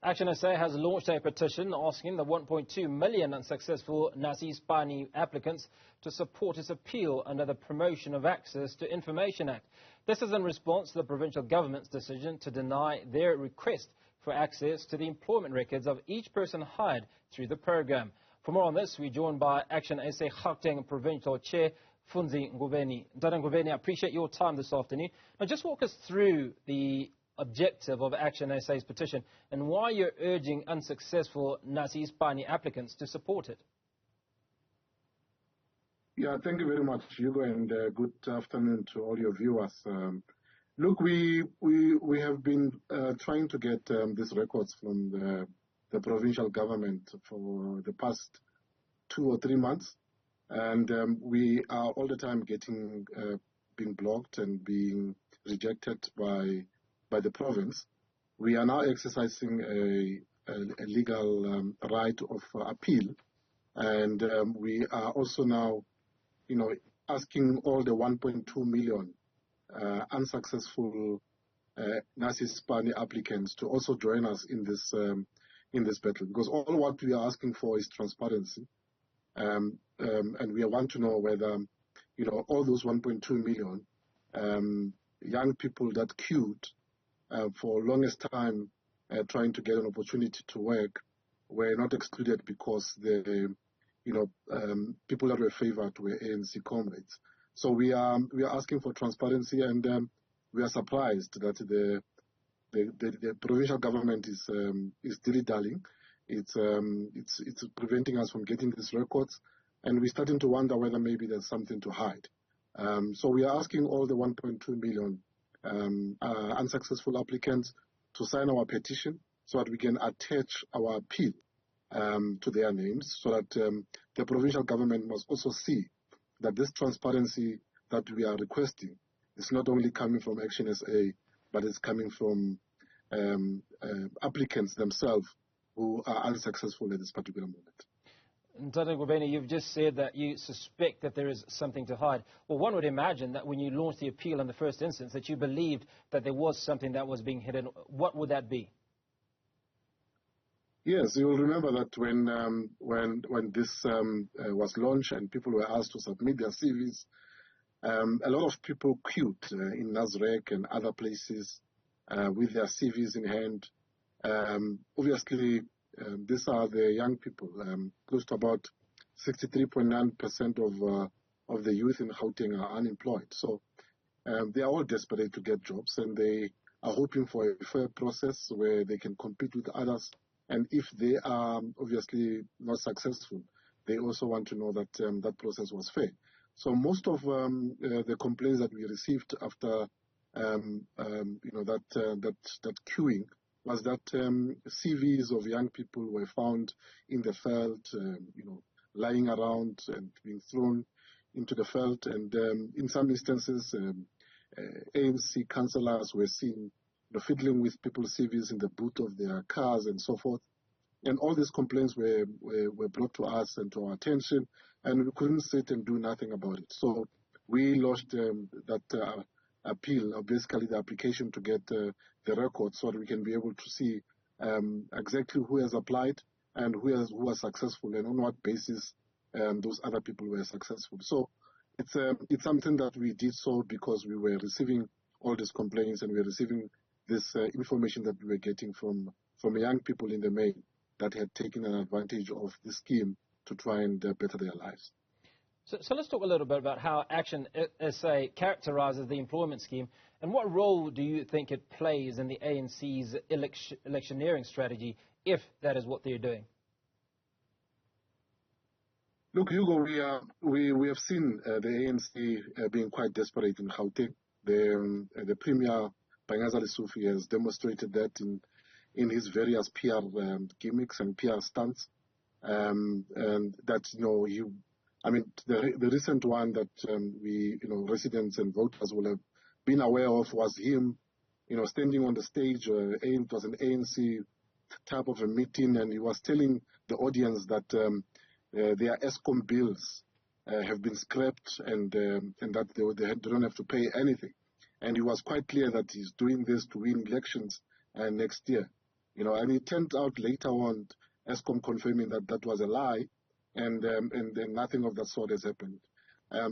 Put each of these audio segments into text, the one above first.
ActionSA has launched a petition asking the 1.2 million unsuccessful Nasi Ispani applicants to support its appeal under the Promotion of Access to Information Act. This is in response to the provincial government's decision to deny their request for access to the employment records of each person hired through the program. For more on this, we're joined by ActionSA Gauteng Provincial Chair, Funzi Ngobeni. Ngobeni, I appreciate your time this afternoon. Now, just walk us through the objective of ActionSA's petition and why you're urging unsuccessful Nasi Ispani applicants to support it. Yeah, thank you very much, Hugo, and good afternoon to all your viewers. Look, we have been trying to get these records from the provincial government for the past 2 or 3 months, and we are all the time being blocked and being rejected by the province. We are now exercising a legal right of appeal, and we are also now, asking all the 1.2 million unsuccessful Nasi Ispani applicants to also join us in this battle, because all what we are asking for is transparency, and we want to know whether all those 1.2 million young people that queued for longest time trying to get an opportunity to work were not excluded because the people that were favored were ANC comrades. So we are asking for transparency, and we are surprised that the provincial government is dilly-dallying. It's preventing us from getting these records, and we're starting to wonder whether maybe there's something to hide. So we are asking all the 1.2 million unsuccessful applicants to sign our petition so that we can attach our appeal to their names, so that the provincial government must also see that this transparency that we are requesting is not only coming from ActionSA, but it's coming from applicants themselves who are unsuccessful at this particular moment. Ngobeni, you've just said that you suspect that there is something to hide. Well, one would imagine that when you launched the appeal in the first instance, that you believed that there was something that was being hidden. What would that be? Yes, you will remember that when this was launched and people were asked to submit their CVs, a lot of people queued in Nasrec and other places with their CVs in hand. Obviously, these are the young people. Close to about 63.9% of the youth in Gauteng are unemployed. So they are all desperate to get jobs, and they are hoping for a fair process where they can compete with others. And if they are obviously not successful, they also want to know that that process was fair. So most of the complaints that we received after that queuing was that CVs of young people were found in the veld, lying around and being thrown into the veld. And in some instances, ANC councillors were seen fiddling with people's CVs in the boot of their cars and so forth. And all these complaints were brought to us and to our attention, and we couldn't sit and do nothing about it. So we launched that appeal, or basically the application to get the records so that we can be able to see exactly who has applied and who was successful, and on what basis those other people were successful. So it's something that we did so because we were receiving all these complaints, and we were receiving this information that we were getting from young people in the main that had taken an advantage of this scheme to try and better their lives. So let's talk a little bit about how ActionSA characterizes the employment scheme, and what role do you think it plays in the ANC's electioneering strategy, if that is what they're doing? Look, Hugo, we have seen the ANC being quite desperate in Gauteng. The Premier, Bhangazali Sufi, has demonstrated that in his various PR gimmicks and PR stunts, and that the recent one that we residents and voters will have been aware of was him standing on the stage. It was an ANC type of a meeting, and he was telling the audience that their ESCOM bills have been scrapped, and that they don't have to pay anything. And he was quite clear that he's doing this to win elections next year. And it turned out later on, ESCOM confirming that that was a lie, and then nothing of that sort has happened.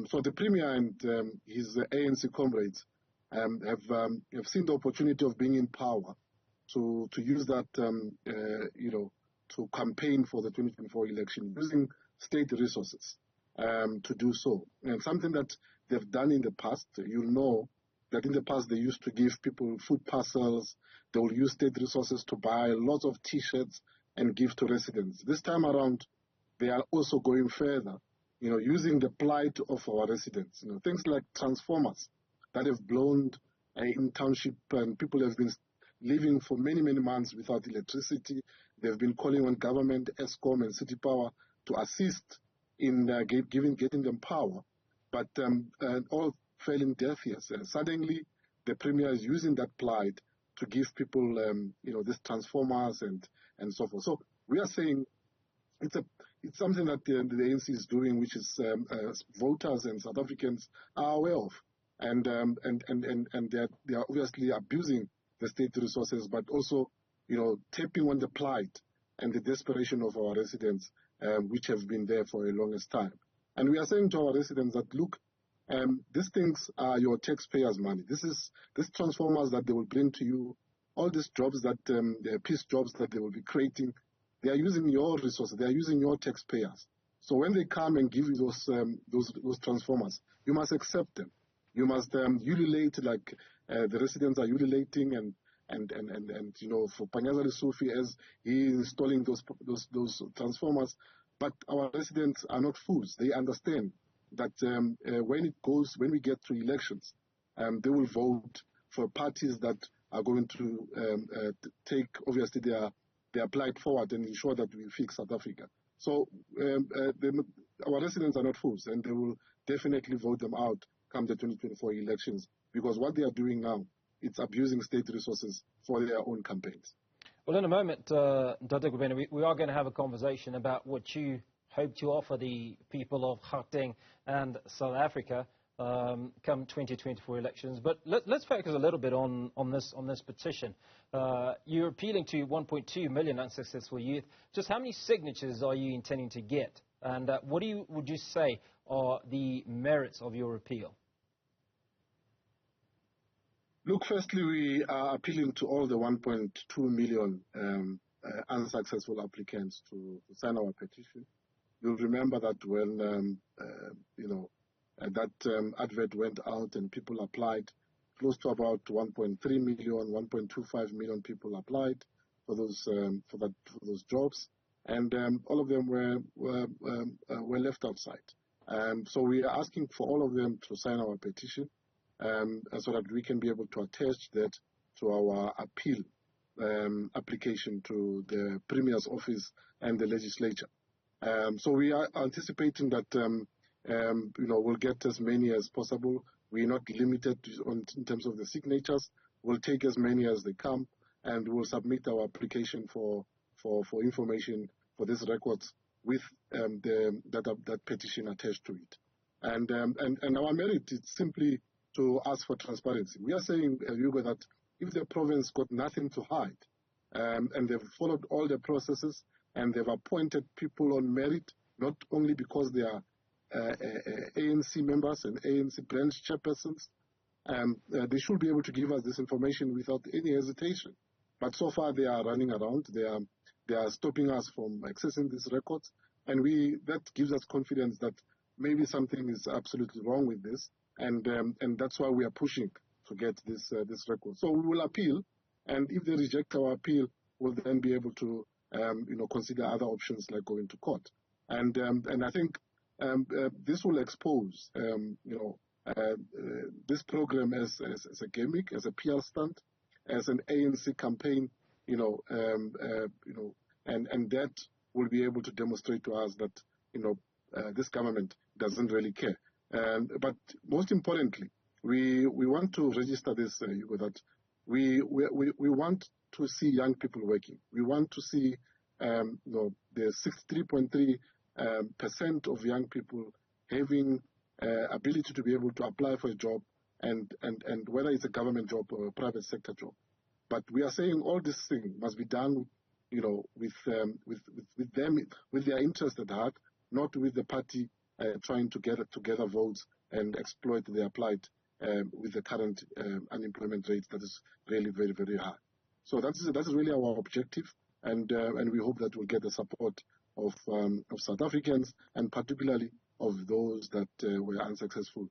So the Premier and his ANC comrades have seen the opportunity of being in power to use that, to campaign for the 2024 election using state resources to do so. And something that they've done in the past, that in the past they used to give people food parcels, they will use state resources to buy lots of T-shirts and give to residents. This time around, they are also going further, using the plight of our residents. Things like transformers that have blown in township, and people have been living for many, many months without electricity. They've been calling on government, ESCOM and City Power to assist in getting them power, but all failing deaf ears. Suddenly, the Premier is using that plight to give people, these transformers and so forth. So we are saying it's something that the ANC is doing, which is voters and South Africans are aware of, and they are obviously abusing the state resources, but also, tapping on the plight and the desperation of our residents, which have been there for a longest time. And we are saying to our residents that, look, these things are your taxpayers' money. These transformers that they will bring to you, all these jobs that, peace jobs that they will be creating, they are using your resources, they are using your taxpayers. So when they come and give you those transformers, you must accept them. You must ululate like the residents are ululating, and for Panyaza Sufi as he is installing those transformers. But our residents are not fools. They understand that when we get to elections, they will vote for parties that are going to take obviously their plight forward and ensure that we fix South Africa. So our residents are not fools, and they will definitely vote them out come the 2024 elections, because what they are doing now, it's abusing state resources for their own campaigns. Well, in a moment, Dr. Ngobeni, we are going to have a conversation about what you hope to offer the people of Gauteng and South Africa come 2024 elections. But let's focus a little bit on this petition. You're appealing to 1.2 million unsuccessful youth. Just how many signatures are you intending to get? And what would you say are the merits of your appeal? Look, firstly, we are appealing to all the 1.2 million unsuccessful applicants to sign our petition. You'll remember that when that advert went out and people applied, close to about 1.3 million, 1.25 million people applied for those jobs, and all of them were left outside. So we are asking for all of them to sign our petition, so that we can be able to attach that to our appeal application to the Premier's office and the legislature. So we are anticipating that we'll get as many as possible. We're not limited in terms of the signatures. We'll take as many as they come, and we'll submit our application for information for these records with that petition attached to it. And our merit is simply to ask for transparency. We are saying, Hugo, that if the province got nothing to hide, and they've followed all the processes, and they've appointed people on merit, not only because they are ANC members and ANC branch chairpersons, they should be able to give us this information without any hesitation. But so far they are running around, they are stopping us from accessing these records, and that gives us confidence that maybe something is absolutely wrong with this, and that's why we are pushing to get this record. So we will appeal, and if they reject our appeal, we'll then be able to consider other options like going to court. And I think this will expose this program as a gimmick, as a PR stunt, as an ANC campaign, and that will be able to demonstrate to us that this government doesn't really care. But most importantly, we want to register this, that we want to see young people working. We want to see the 63.3% of young people having ability to be able to apply for a job, and whether it's a government job or a private sector job. But we are saying all this thing must be done, with them, with their interest at heart, not with the party trying to gather together votes and exploit their plight with the current unemployment rate that is really very, very high. So that's really our objective, and we hope that we'll get the support of South Africans, and particularly of those that were unsuccessful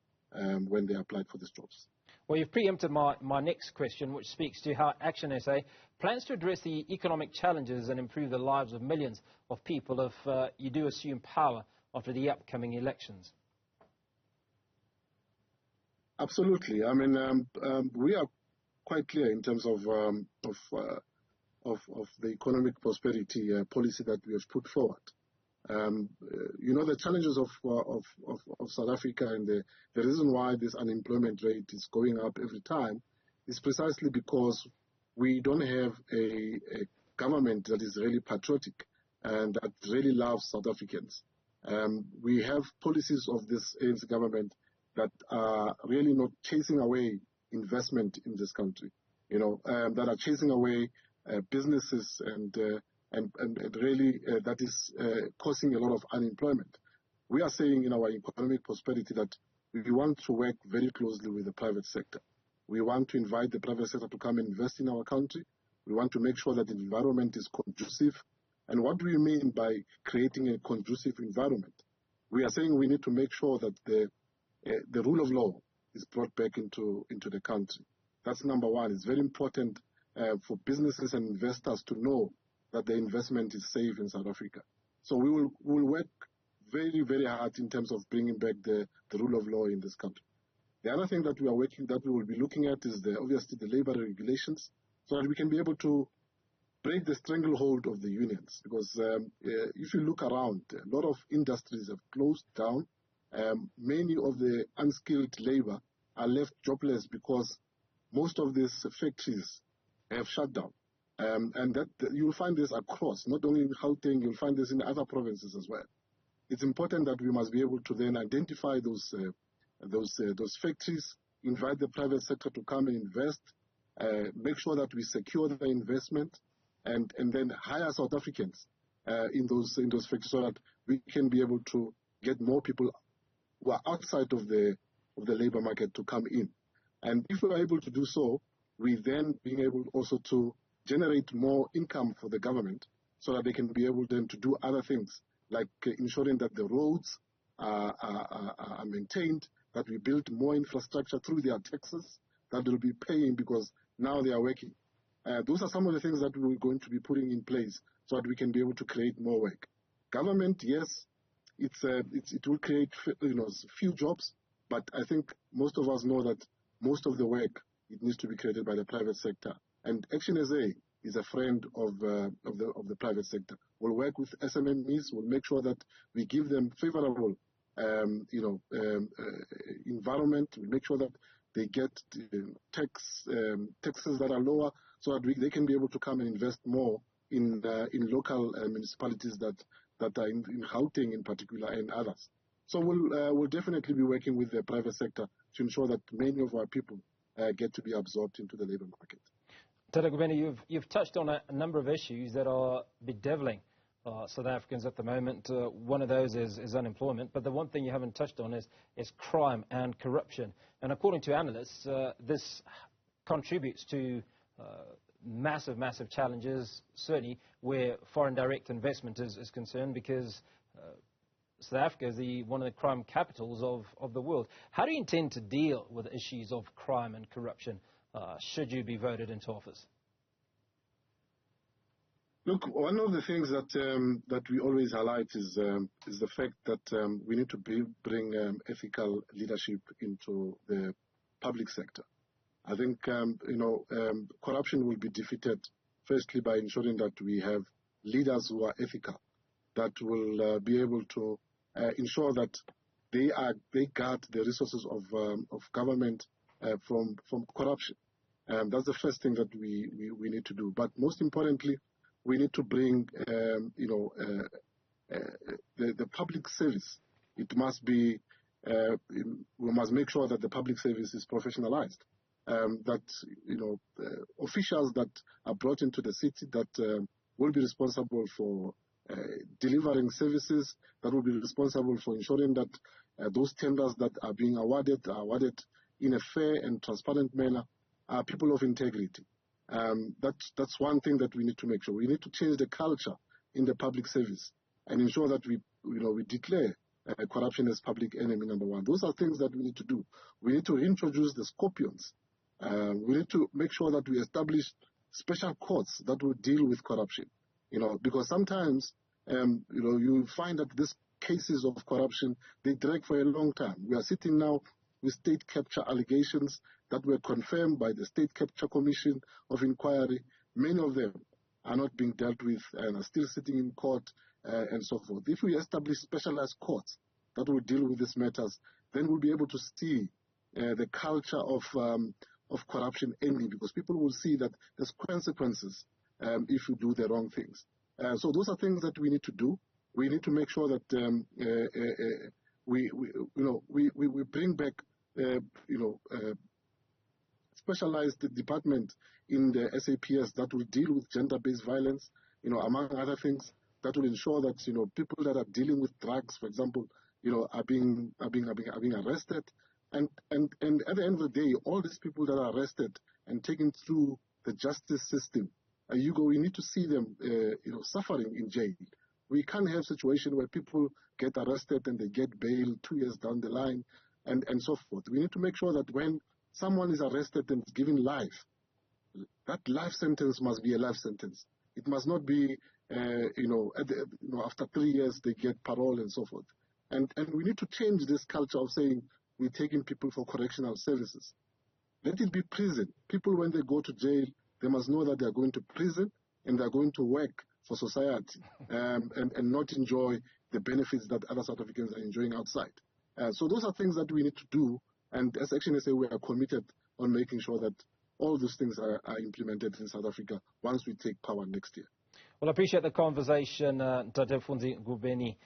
when they applied for these jobs. Well, you've preempted my next question, which speaks to how ActionSA plans to address the economic challenges and improve the lives of millions of people if you do assume power after the upcoming elections. Absolutely. I mean, we are quite clear in terms of the economic prosperity policy that we have put forward. The challenges of South Africa, and the reason why this unemployment rate is going up every time is precisely because we don't have a government that is really patriotic and that really loves South Africans. We have policies of this ANC government that are really not chasing away investment in this country, that are chasing away businesses and really that is causing a lot of unemployment. We are saying in our economic prosperity that we want to work very closely with the private sector. We want to invite the private sector to come and invest in our country. We want to make sure that the environment is conducive. And what do we mean by creating a conducive environment? We are saying we need to make sure that the rule of law is brought back into the country. That's number one. It's very important for businesses and investors to know that the investment is safe in South Africa. So we will work very, very hard in terms of bringing back the rule of law in this country. The other thing that we will be looking at is obviously the labor regulations, so that we can be able to break the stranglehold of the unions. Because if you look around, a lot of industries have closed down. Many of the unskilled labor are left jobless because most of these factories have shut down. And that you'll find this across, not only in Gauteng, you'll find this in other provinces as well. It's important that we must be able to then identify those factories, invite the private sector to come and invest, make sure that we secure the investment, and then hire South Africans in those factories, so that we can be able to get more people who are outside of the labor market to come in. And if we are able to do so, we then being able also to generate more income for the government, so that they can be able then to do other things, like ensuring that the roads are maintained, that we build more infrastructure through their taxes that they'll be paying because now they are working. Those are some of the things that we're going to be putting in place so that we can be able to create more work. Government, yes, it will create few jobs, but I think most of us know that most of the work, it needs to be created by the private sector. And ActionSA is a friend of the private sector. We'll work with SMMEs. We'll make sure that we give them favorable environment. We'll make sure that they get taxes that are lower, so that they can be able to come and invest more in local municipalities that are in Gauteng in particular, and others. So we'll definitely be working with the private sector to ensure that many of our people get to be absorbed into the labor market. Tata Ngobeni, you've touched on a number of issues that are bedeviling South Africans at the moment. One of those is unemployment, but the one thing you haven't touched on is crime and corruption. And according to analysts, this contributes to massive challenges, certainly where foreign direct investment is concerned, because South Africa is one of the crime capitals of the world. How do you intend to deal with issues of crime and corruption should you be voted into office? Look, one of the things that we always highlight is the fact that we need to bring ethical leadership into the public sector. I think corruption will be defeated firstly by ensuring that we have leaders who are ethical, that will be able to ensure that they guard the resources of government from corruption. That's the first thing that we need to do. But most importantly, we need to bring the public service. It must be we must make sure that the public service is professionalized. that officials that are brought into the city that will be responsible for delivering services, that will be responsible for ensuring that those tenders that are being awarded are awarded in a fair and transparent manner, are people of integrity. That's one thing that we need to make sure. We need to change the culture in the public service and ensure that we declare corruption as public enemy number one. Those are things that we need to do. We need to introduce the scorpions. We need to make sure that we establish special courts that will deal with corruption. Because sometimes, you find that these cases of corruption, they drag for a long time. We are sitting now with state capture allegations that were confirmed by the State Capture Commission of Inquiry. Many of them are not being dealt with and are still sitting in court and so forth. If we establish specialized courts that will deal with these matters, then we'll be able to see the culture of corruption ending, because people will see that there's consequences if you do the wrong things. So those are things that we need to do. We need to make sure that we bring back specialized department in the SAPS that will deal with gender-based violence, among other things, that will ensure that people that are dealing with drugs, for example, are being arrested, and at the end of the day, all these people that are arrested and taken through the justice system, we need to see them suffering in jail. We can't have a situation where people get arrested and they get bail 2 years down the line and so forth. We need to make sure that when someone is arrested and is given life, that life sentence must be a life sentence. It must not be, after 3 years they get parole and so forth. And we need to change this culture of saying we're taking people for correctional services. Let it be prison. People, when they go to jail, they must know that they are going to prison and they are going to work for society and not enjoy the benefits that other South Africans are enjoying outside. So those are things that we need to do. And as ActionSA, we are committed on making sure that all those things are implemented in South Africa once we take power next year. Well, I appreciate the conversation, Dr. Funzi Ngobeni.